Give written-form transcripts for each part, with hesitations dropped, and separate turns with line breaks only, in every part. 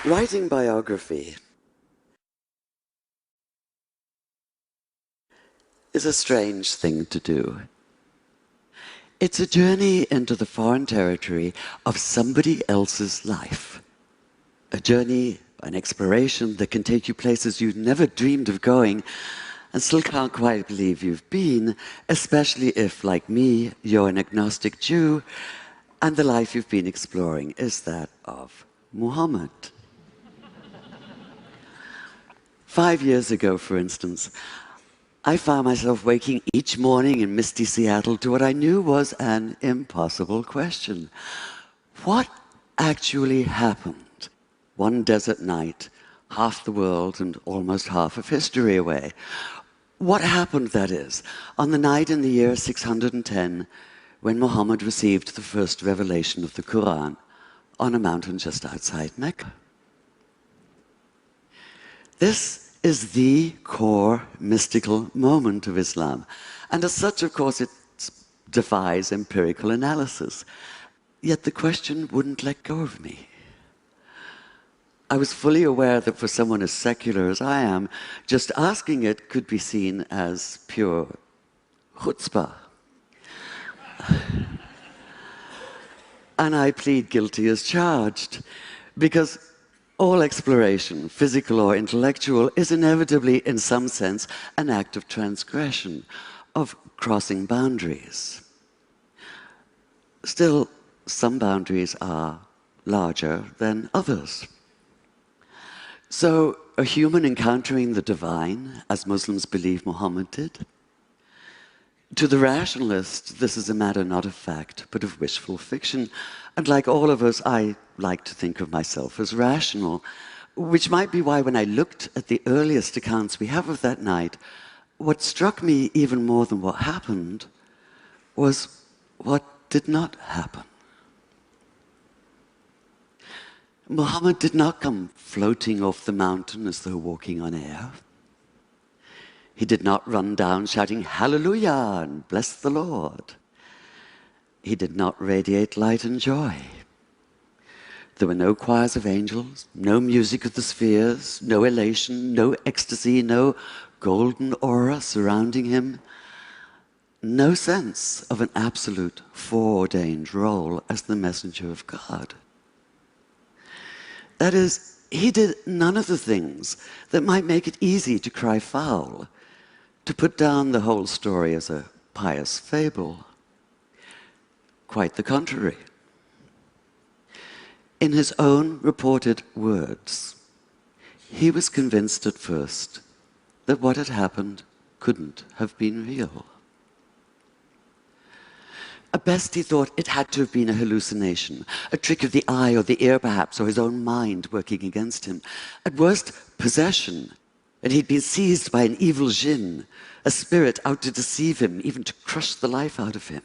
Writing biography is a strange thing to do. It's a journey into the foreign territory of somebody else's life. A journey, an exploration that can take you places you'd never dreamed of going and still can't quite believe you've been, especially if, like me, you're an agnostic Jew and the life you've been exploring is that of Muhammad. 5 years ago, for instance, I found myself waking each morning in misty Seattle to what I knew was an impossible question. What actually happened one desert night, half the world and almost half of history away? What happened, that is, on the night in the year 610 when Muhammad received the first revelation of the Quran on a mountain just outside Mecca? This is the core mystical moment of Islam. And as such, of course, it defies empirical analysis. Yet the question wouldn't let go of me. I was fully aware that for someone as secular as I am, just asking it could be seen as pure chutzpah. And I plead guilty as charged, because all exploration, physical or intellectual, is inevitably, in some sense, an act of transgression, of crossing boundaries. Still, some boundaries are larger than others. So, a human encountering the divine, as Muslims believe Muhammad did, to the rationalist, this is a matter not of fact, but of wishful fiction. And like all of us, I like to think of myself as rational, which might be why when I looked at the earliest accounts we have of that night, what struck me even more than what happened was what did not happen. Muhammad did not come floating off the mountain as though walking on air. He did not run down shouting, "Hallelujah," and "Bless the Lord." He did not radiate light and joy. There were no choirs of angels, no music of the spheres, no elation, no ecstasy, no golden aura surrounding him, no sense of an absolute foreordained role as the messenger of God. That is, he did none of the things that might make it easy to cry foul, to put down the whole story as a pious fable. Quite the contrary. In his own reported words, he was convinced at first that what had happened couldn't have been real. At best, he thought it had to have been a hallucination, a trick of the eye or the ear perhaps, or his own mind working against him. At worst, possession, and he'd been seized by an evil jinn, a spirit out to deceive him, even to crush the life out of him.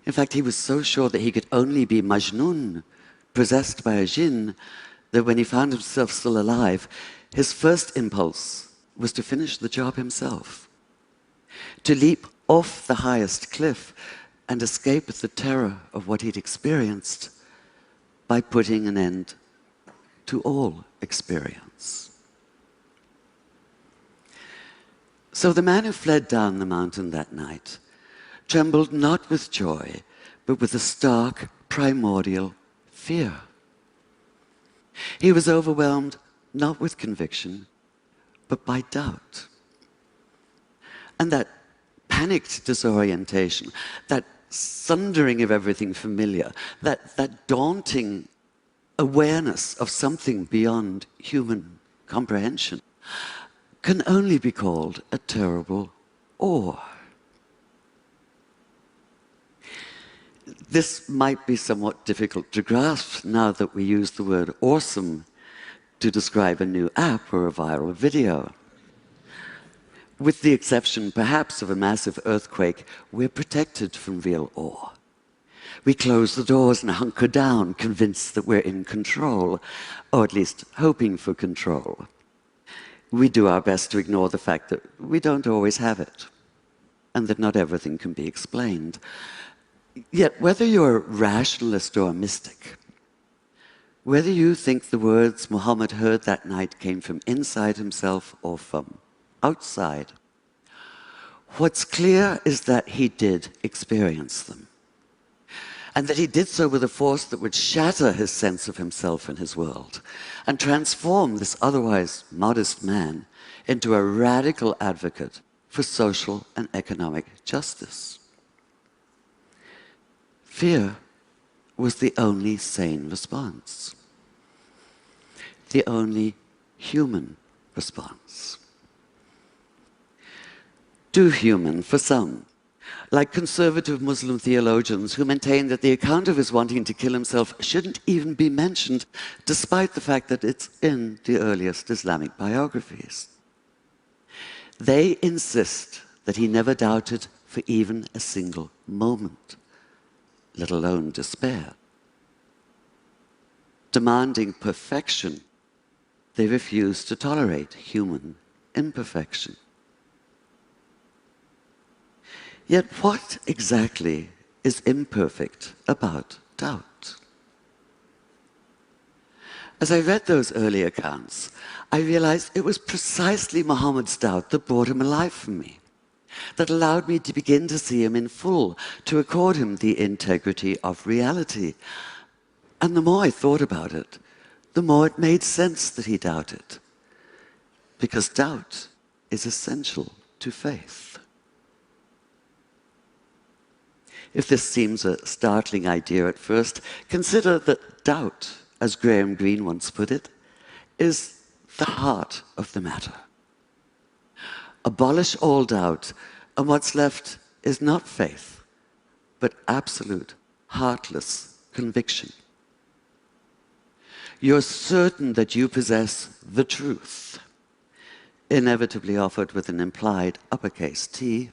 In fact, he was so sure that he could only be Majnun, possessed by a jinn, that when he found himself still alive, his first impulse was to finish the job himself, to leap off the highest cliff and escape the terror of what he'd experienced by putting an end to all experience. So the man who fled down the mountain that night trembled not with joy, but with a stark, primordial fear. He was overwhelmed not with conviction, but by doubt. And that panicked disorientation, that sundering of everything familiar, that daunting awareness of something beyond human comprehension, can only be called a terrible awe. This might be somewhat difficult to grasp now that we use the word awesome to describe a new app or a viral video. With the exception, perhaps, of a massive earthquake, we're protected from real awe. We close the doors and hunker down, convinced that we're in control, or at least hoping for control. We do our best to ignore the fact that we don't always have it, and that not everything can be explained. Yet, whether you're a rationalist or a mystic, whether you think the words Muhammad heard that night came from inside himself or from outside, what's clear is that he did experience them, and that he did so with a force that would shatter his sense of himself and his world, and transform this otherwise modest man into a radical advocate for social and economic justice. Fear was the only sane response, the only human response. Too human for some, like conservative Muslim theologians who maintain that the account of his wanting to kill himself shouldn't even be mentioned, despite the fact that it's in the earliest Islamic biographies. They insist that he never doubted for even a single moment, let alone despair. Demanding perfection, they refuse to tolerate human imperfection. Yet what exactly is imperfect about doubt? As I read those early accounts, I realized it was precisely Muhammad's doubt that brought him alive for me, that allowed me to begin to see him in full, to accord him the integrity of reality. And the more I thought about it, the more it made sense that he doubted, because doubt is essential to faith. If this seems a startling idea at first, consider that doubt, as Graham Greene once put it, is the heart of the matter. Abolish all doubt, and what's left is not faith, but absolute, heartless conviction. You're certain that you possess the truth, inevitably offered with an implied uppercase T,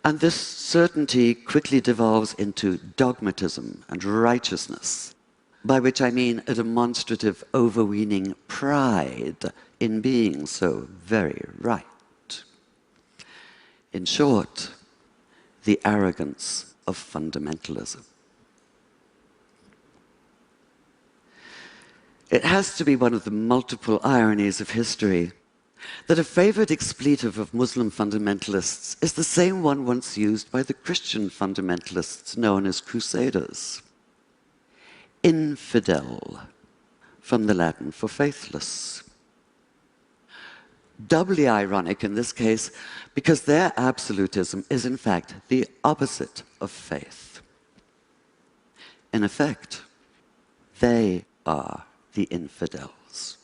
and this certainty quickly devolves into dogmatism and righteousness, by which I mean a demonstrative, overweening pride in being so very right. In short, the arrogance of fundamentalism. It has to be one of the multiple ironies of history that a favorite expletive of Muslim fundamentalists is the same one once used by the Christian fundamentalists known as crusaders. Infidel, from the Latin for faithless. Doubly ironic in this case because their absolutism is in fact the opposite of faith. In effect, they are the infidels.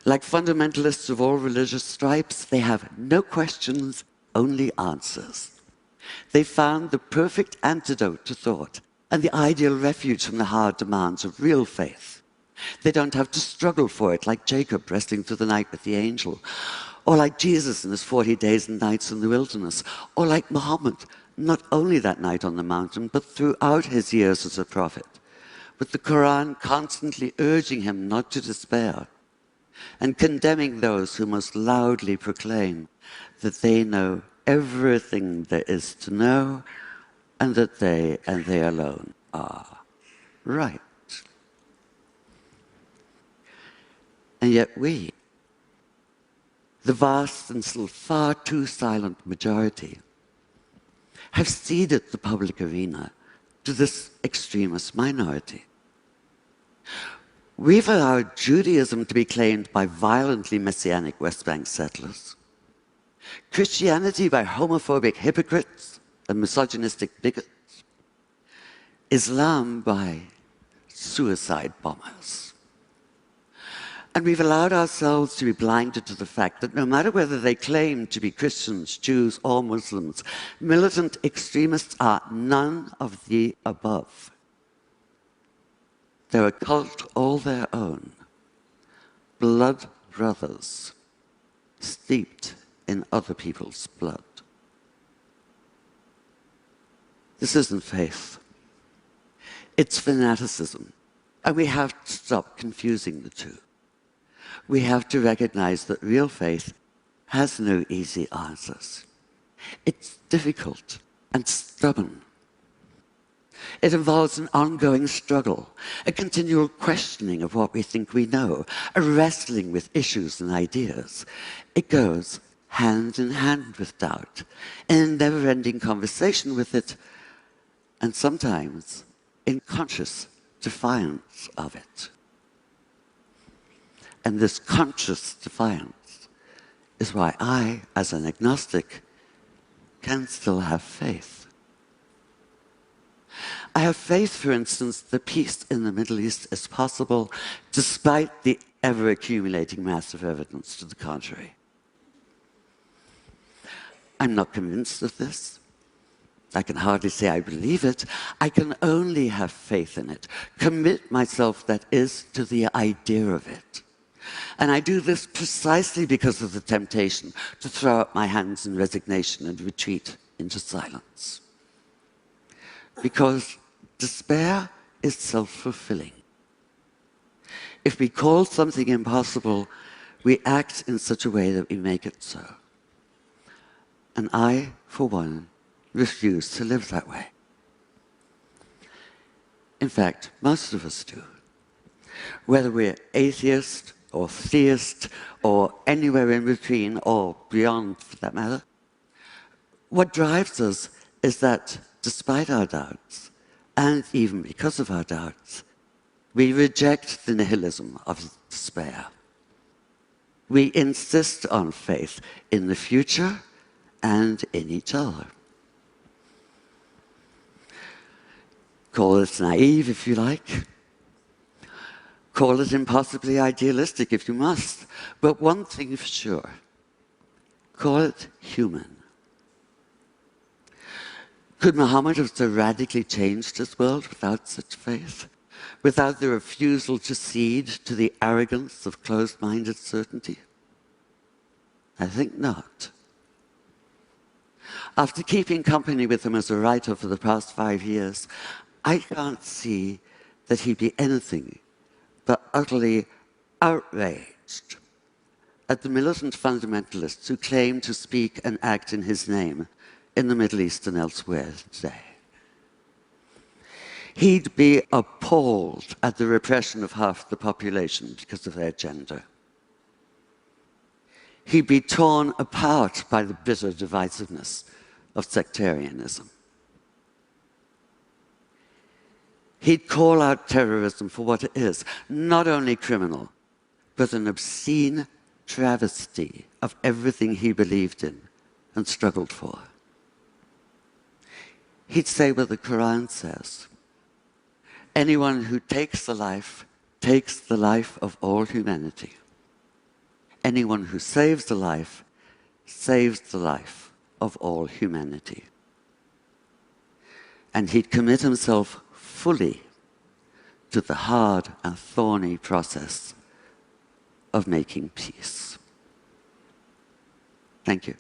Like fundamentalists of all religious stripes, they have no questions, only answers. They found the perfect antidote to thought and the ideal refuge from the hard demands of real faith. They don't have to struggle for it like Jacob wrestling through the night with the angel, or like Jesus in his 40 days and nights in the wilderness, or like Muhammad, not only that night on the mountain, but throughout his years as a prophet, with the Quran constantly urging him not to despair, and condemning those who most loudly proclaim that they know everything there is to know, and that they and they alone are right. And yet we, the vast and still far too silent majority, have ceded the public arena to this extremist minority. We've allowed Judaism to be claimed by violently messianic West Bank settlers, Christianity by homophobic hypocrites and misogynistic bigots, Islam by suicide bombers. And we've allowed ourselves to be blinded to the fact that no matter whether they claim to be Christians, Jews, or Muslims, militant extremists are none of the above. They're a cult all their own, blood brothers, steeped in other people's blood. This isn't faith. It's fanaticism, and we have to stop confusing the two. We have to recognize that real faith has no easy answers. It's difficult and stubborn. It involves an ongoing struggle, a continual questioning of what we think we know, a wrestling with issues and ideas. It goes hand in hand with doubt, in a never-ending conversation with it, and sometimes in conscious defiance of it. And this conscious defiance is why I, as an agnostic, can still have faith. I have faith, for instance, that peace in the Middle East is possible despite the ever-accumulating mass of evidence to the contrary. I'm not convinced of this. I can hardly say I believe it. I can only have faith in it, commit myself, that is, to the idea of it. And I do this precisely because of the temptation to throw up my hands in resignation and retreat into silence. Because despair is self-fulfilling. If we call something impossible, we act in such a way that we make it so. And I, for one, refuse to live that way. In fact, most of us do. Whether we're atheist or theist or anywhere in between or beyond, for that matter, what drives us is that despite our doubts, and even because of our doubts, we reject the nihilism of despair. We insist on faith in the future and in each other. Call it naive if you like. Call it impossibly idealistic if you must. But one thing for sure, call it human. Could Muhammad have so radically changed his world without such faith? Without the refusal to cede to the arrogance of closed-minded certainty? I think not. After keeping company with him as a writer for the past 5 years, I can't see that he'd be anything but utterly outraged at the militant fundamentalists who claim to speak and act in his name in the Middle East and elsewhere today. He'd be appalled at the repression of half the population because of their gender. He'd be torn apart by the bitter divisiveness of sectarianism. He'd call out terrorism for what it is, not only criminal, but an obscene travesty of everything he believed in and struggled for. He'd say what the Quran says: anyone who takes the life of all humanity. Anyone who saves the life of all humanity. And he'd commit himself fully to the hard and thorny process of making peace. Thank you.